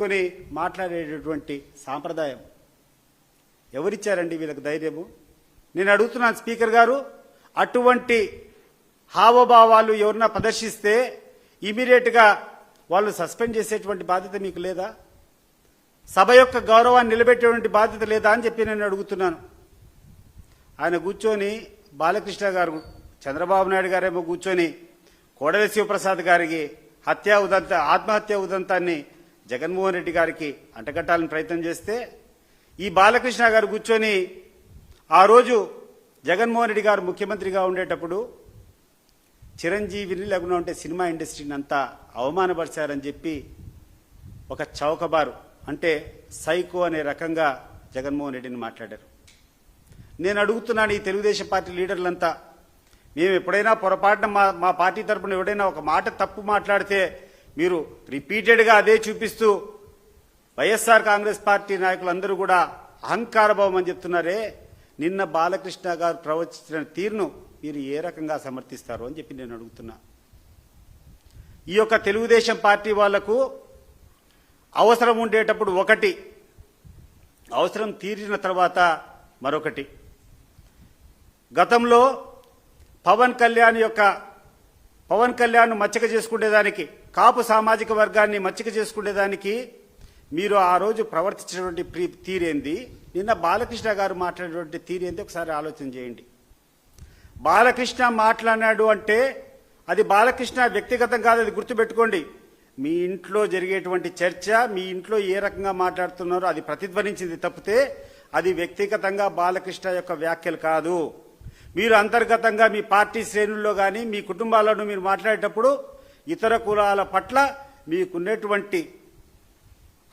కొని మాట్లాడేటటువంటి సాంప్రదాయం ఎవరిచ్చారండి వీళ్ళకి ధైర్యము? నేను అడుగుతున్నాను స్పీకర్ గారు, అటువంటి హావభావాలు ఎవరన్నా ప్రదర్శిస్తే ఇమీడియట్గా వాళ్ళు సస్పెండ్ చేసేటువంటి బాధ్యత మీకు లేదా? సభ యొక్క గౌరవాన్ని నిలబెట్టేటువంటి బాధ్యత లేదా అని చెప్పి నేను అడుగుతున్నాను. ఆయన కూర్చొని బాలకృష్ణ గారు, చంద్రబాబు నాయుడు గారేమో కూర్చొని కోడెల శివప్రసాద్ గారికి ఆత్మహత్య ఉదంతాన్ని జగన్మోహన్ రెడ్డి గారికి అంటగట్టాలని ప్రయత్నం చేస్తే, ఈ బాలకృష్ణ గారు కూర్చొని ఆ రోజు జగన్మోహన్ రెడ్డి గారు ముఖ్యమంత్రిగా ఉండేటప్పుడు చిరంజీవిని లేకుండా ఉంటే సినిమా ఇండస్ట్రీని అంతా అవమానపరిచారని చెప్పి ఒక చౌకబారు అంటే సైకో అనే రకంగా జగన్మోహన్ రెడ్డిని మాట్లాడారు. నేను అడుగుతున్నాను ఈ తెలుగుదేశం పార్టీ లీడర్లంతా, మేము ఎప్పుడైనా పొరపాటున మా పార్టీ తరఫున ఎవడైనా ఒక మాట తప్పు మాట్లాడితే మీరు రిపీటెడ్గా అదే చూపిస్తూ వైఎస్ఆర్ కాంగ్రెస్ పార్టీ నాయకులందరూ కూడా అహంకారభావం అని చెప్తున్నారే, నిన్న బాలకృష్ణ గారు ప్రవచించిన తీరును మీరు ఏ రకంగా సమర్థిస్తారు అని చెప్పి నేను అడుగుతున్నా. ఈ యొక్క తెలుగుదేశం పార్టీ వాళ్లకు అవసరం ఉండేటప్పుడు ఒకటి, అవసరం తీరిన తర్వాత మరొకటి. గతంలో పవన్ కళ్యాణ్ మచ్చిక చేసుకునేదానికి, కాపు సామాజిక వర్గాన్ని మచ్చిక చేసుకునేదానికి మీరు ఆ రోజు ప్రవర్తించినటువంటి తీరేంది, నిన్న బాలకృష్ణ గారు మాట్లాడినటువంటి తీరేంది ఒకసారి ఆలోచన చేయండి. బాలకృష్ణ మాట్లాడినాడు అంటే అది బాలకృష్ణ వ్యక్తిగతం కాదు, అది గుర్తుపెట్టుకోండి. మీ ఇంట్లో జరిగేటువంటి చర్చ, మీ ఇంట్లో ఏ రకంగా మాట్లాడుతున్నారో అది ప్రతిధ్వనించింది తప్పితే అది వ్యక్తిగతంగా బాలకృష్ణ యొక్క వ్యాఖ్యలు కాదు. మీరు అంతర్గతంగా మీ పార్టీ శ్రేణుల్లో కానీ మీ కుటుంబాలను మీరు మాట్లాడేటప్పుడు ఇతర కులాల పట్ల మీకున్నటువంటి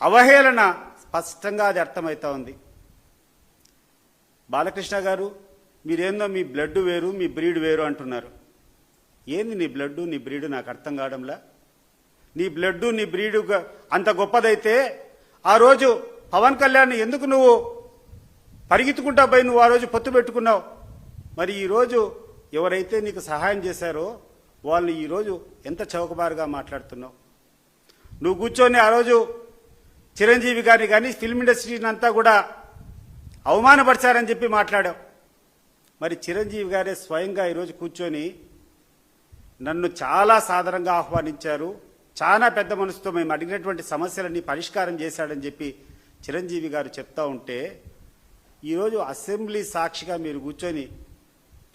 అవహేళన స్పష్టంగా అది అర్థమవుతా ఉంది. బాలకృష్ణ గారు, మీరేందో మీ బ్లడ్ వేరు మీ బ్రీడ్ వేరు అంటున్నారు. ఏంది నీ బ్లడ్ నీ బ్రీడ్ నాకు అర్థం కావడంలా. నీ బ్లడ్ నీ బ్రీడ్ అంత గొప్పదైతే ఆ రోజు పవన్ కళ్యాణ్ ఎందుకు నువ్వు పరిగెత్తుకుంటా పోయి నువ్వు ఆ రోజు పొత్తు పెట్టుకున్నావు? మరి ఈరోజు ఎవరైతే నీకు సహాయం చేశారో వాళ్ళని ఈరోజు ఎంత చౌకబారుగా మాట్లాడుతున్నావు? నువ్వు కూర్చొని ఆ రోజు చిరంజీవి గారిని కానీ ఫిల్మ్ ఇండస్ట్రీని అంతా కూడా అవమానపరిచారని చెప్పి మాట్లాడావు. మరి చిరంజీవి గారే స్వయంగా ఈరోజు కూర్చొని నన్ను చాలా సాధారణంగా ఆహ్వానించారు, చాలా పెద్ద మనసుతో మేము అడిగినటువంటి సమస్యలన్నీ పరిష్కారం చేశాడని చెప్పి చిరంజీవి గారు చెప్తా ఉంటే, ఈరోజు అసెంబ్లీ సాక్షిగా మీరు కూర్చొని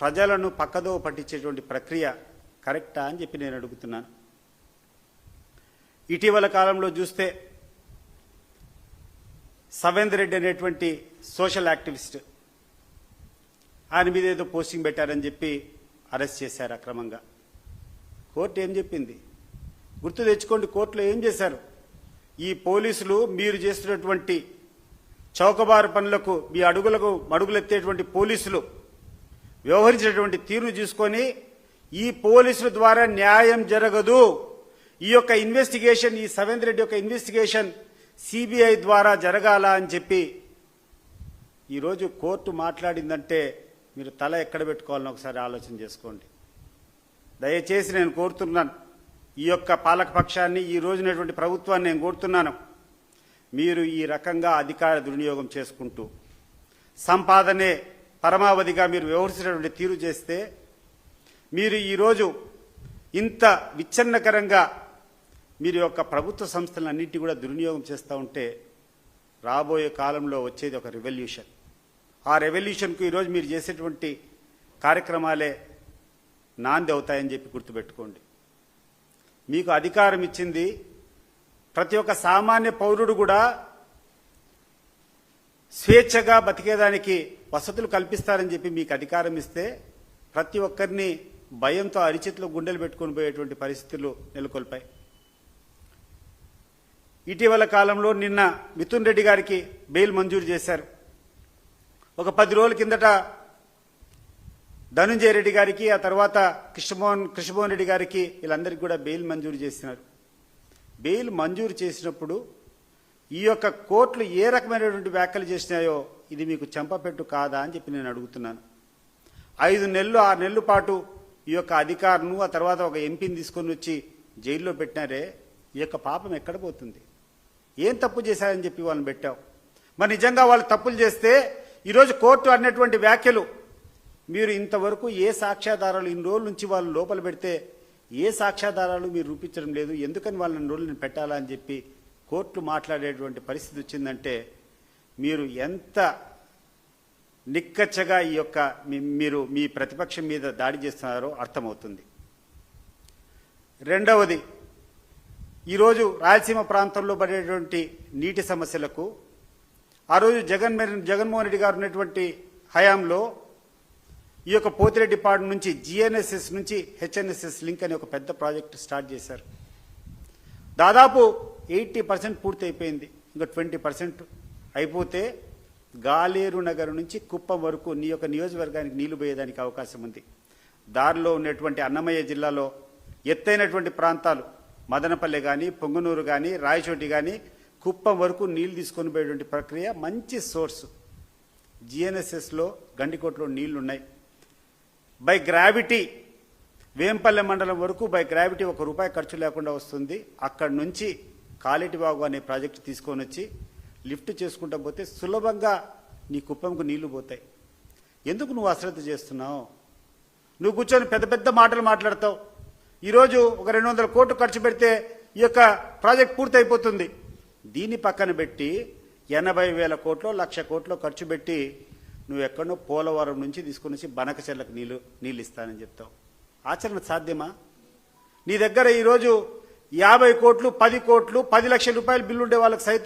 ప్రజలను పక్కదో పట్టించేటువంటి ప్రక్రియ కరెక్టా అని చెప్పి నేను అడుగుతున్నాను. ఇటీవల కాలంలో చూస్తే సవేంద్ర రెడ్డి అనేటువంటి సోషల్ యాక్టివిస్ట్, ఆయన మీద ఏదో పోస్టింగ్ పెట్టారని చెప్పి అరెస్ట్ చేశారు అక్రమంగా. కోర్టు ఏం చెప్పింది? గుర్తు తెచ్చుకోండి, కోర్టులో ఏం చేశారు? ఈ పోలీసులు మీరు చేస్తున్నటువంటి చౌకబారు పనులకు, మీ మడుగులెత్తేటువంటి పోలీసులు వ్యవహరించినటువంటి తీరును చూసుకొని ఈ పోలీసుల ద్వారా న్యాయం జరగదు, ఈ యొక్క ఇన్వెస్టిగేషన్, ఈ సవేంద్ర రెడ్డి యొక్క ఇన్వెస్టిగేషన్ సిబిఐ ద్వారా జరగాల అని చెప్పి ఈరోజు కోర్టు మాట్లాడిందంటే మీరు తల ఎక్కడ పెట్టుకోవాలని ఒకసారి ఆలోచన చేసుకోండి. దయచేసి నేను కోరుతున్నాను, ఈ యొక్క పాలకపక్షాన్ని, ఈ రోజునటువంటి ప్రభుత్వాన్ని నేను కోరుతున్నాను, మీరు ఈ రకంగా అధికార దుర్వినియోగం చేసుకుంటూ సంపాదనే పరమావధిగా మీరు వ్యవహరించినటువంటి తీరు చేస్తే, మీరు ఈరోజు ఇంత విచ్ఛిన్నకరంగా మీరు యొక్క ప్రభుత్వ సంస్థలన్నింటినీ కూడా దుర్వినియోగం చేస్తూ ఉంటే రాబోయే కాలంలో వచ్చేది ఒక రెవల్యూషన్. ఆ రెవల్యూషన్కు ఈరోజు మీరు చేసేటువంటి కార్యక్రమాలే నాంది అవుతాయని చెప్పి గుర్తుపెట్టుకోండి. మీకు అధికారం ఇచ్చింది ప్రతి ఒక్క సామాన్య పౌరుడు కూడా స్వేచ్ఛగా బతికేదానికి వసతులు కల్పిస్తారని చెప్పి మీకు అధికారం ఇస్తే ప్రతి ఒక్కరిని భయంతో అరిచేతిలో గుండెలు పెట్టుకొని పోయేటువంటి పరిస్థితులు నెలకొల్పాయి. ఇటీవల కాలంలో నిన్న మిథున్ రెడ్డి గారికి బెయిల్ మంజూరు చేశారు. ఒక 10 రోజుల కిందట ధనుంజయ రెడ్డి గారికి, ఆ తర్వాత కృష్ణమోహన్ రెడ్డి గారికి, వీళ్ళందరికీ కూడా బెయిల్ మంజూరు చేసినారు. బెయిల్ మంజూరు చేసినప్పుడు ఈ యొక్క కోర్టులు ఏ రకమైనటువంటి వ్యాఖ్యలు చేసినాయో ఇది మీకు చెంపపెట్టు కాదా అని చెప్పి నేను అడుగుతున్నాను. 5 నెలలు 6 నెలల పాటు ఈ యొక్క అధికారును, ఆ తర్వాత ఒక ఎంపీని తీసుకొని వచ్చి జైల్లో పెట్టినారే, ఈ యొక్క పాపం ఎక్కడ పోతుంది? ఏం తప్పు చేశారని చెప్పి వాళ్ళని పెట్టావు. మరి నిజంగా వాళ్ళు తప్పులు చేస్తే ఈరోజు కోర్టు అన్నటువంటి వ్యాఖ్యలు మీరు ఇంతవరకు ఏ సాక్ష్యాధారాలు ఇన్ని రోజుల నుంచి వాళ్ళు లోపల పెడితే ఏ సాక్ష్యాధారాలు మీరు రూపించడం లేదు, ఎందుకని వాళ్ళని రోజులను పెట్టాలా అని చెప్పి కోర్టు మాట్లాడేటువంటి పరిస్థితి వచ్చిందంటే మీరు ఎంత నిక్కచ్చగా ఈ యొక్క మీరు మీ ప్రతిపక్షం మీద దాడి చేస్తున్నారో అర్థమవుతుంది. రెండవది, ఈరోజు రాయలసీమ ప్రాంతంలో పడేటువంటి నీటి సమస్యలకు ఆ రోజు జగన్మోహన్ రెడ్డి గారు ఉన్నటువంటి హయాంలో ఈ యొక్క పోతిరెడ్డిపాడు నుంచి జిఎన్ఎస్ఎస్ నుంచి హెచ్ఎన్ఎస్ఎస్ లింక్ అనే ఒక పెద్ద ప్రాజెక్ట్ స్టార్ట్ చేశారు. దాదాపు 80% పూర్తి అయిపోయింది. ఇంకా 20% అయిపోతే గాలేరు నగర్ నుంచి కుప్పం వరకు నీ యొక్క నియోజకవర్గానికి నీళ్లు పోయేదానికి అవకాశం ఉంది. దారిలో ఉన్నటువంటి అన్నమయ్య జిల్లాలో ఎత్తైనటువంటి ప్రాంతాలు మదనపల్లె కానీ, పొంగనూరు కానీ, రాయచోటి కానీ కుప్పం వరకు నీళ్లు తీసుకొని పోయేటువంటి ప్రక్రియ మంచి సోర్సు. జిఎన్ఎస్ఎస్లో గండికోటలో నీళ్లున్నాయి. బై గ్రావిటీ వేంపల్లె మండలం వరకు బై గ్రావిటీ ₹1 ఖర్చు లేకుండా వస్తుంది. అక్కడి నుంచి కాలేటివాగు అనే ప్రాజెక్టు తీసుకొని వచ్చి లిఫ్ట్ చేసుకుంటా పోతే సులభంగా నీ కుప్పంకు నీళ్లు పోతాయి. ఎందుకు నువ్వు అశ్రద్ధ చేస్తున్నావు? నువ్వు కూర్చొని పెద్ద పెద్ద మాటలు మాట్లాడతావు. ఈరోజు ఒక 200 కోట్లు ఖర్చు పెడితే ఈ యొక్క ప్రాజెక్ట్ పూర్తి అయిపోతుంది. దీన్ని పక్కన పెట్టి 80,000 కోట్లు 1,00,000 కోట్లు ఖర్చు పెట్టి నువ్వు ఎక్కడో పోలవరం నుంచి తీసుకుని వచ్చి బనకచెర్లకు నీళ్ళు ఇస్తానని చెప్తావు. ఆచరణ సాధ్యమా? నీ దగ్గర ఈరోజు 50 కోట్లు 10 కోట్లు 10 లక్షల రూపాయలు బిల్లు ఉండే వాళ్ళకి సైతం